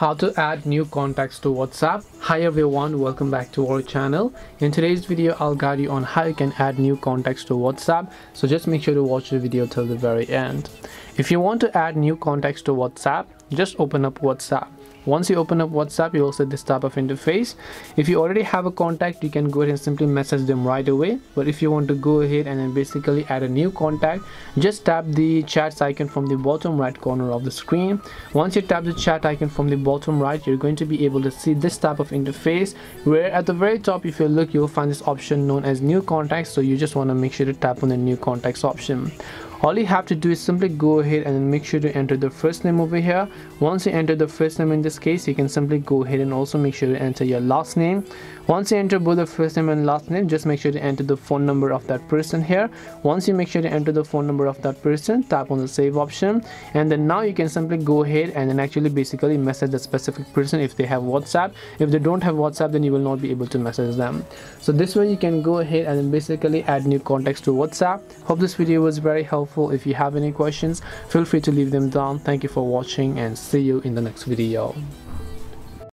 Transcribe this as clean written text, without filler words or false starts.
How to add new contacts to WhatsApp. Hi everyone, welcome back to our channel. In today's video I'll guide you on how you can add new contacts to WhatsApp, so just make sure to watch the video till the very end. If you want to add new contacts to WhatsApp, just open up WhatsApp. Once you open up WhatsApp, you will see this type of interface. If you already have a contact, you can go ahead and simply message them right away. But if you want to go ahead and then basically add a new contact, just tap the chat icon from the bottom right corner of the screen. Once you tap the chat icon from the bottom right, you're going to be able to see this type of interface, where at the very top, if you look, you'll find this option known as new contacts. So you just want to make sure to tap on the new contacts option. All you have to do is simply go ahead and make sure to enter the first name over here. Once you enter the first name, in this case, you can simply go ahead and also make sure to enter your last name. Once you enter both the first name and last name, just make sure to enter the phone number of that person here. Once you make sure to enter the phone number of that person, tap on the save option, and then now you can simply go ahead and then actually basically message the specific person if they have WhatsApp. If they don't have WhatsApp, then you will not be able to message them. So this way you can go ahead and then basically add new contacts to WhatsApp. Hope this video was very helpful. If you have any questions, feel free to leave them down. Thank you for watching and see you in the next video.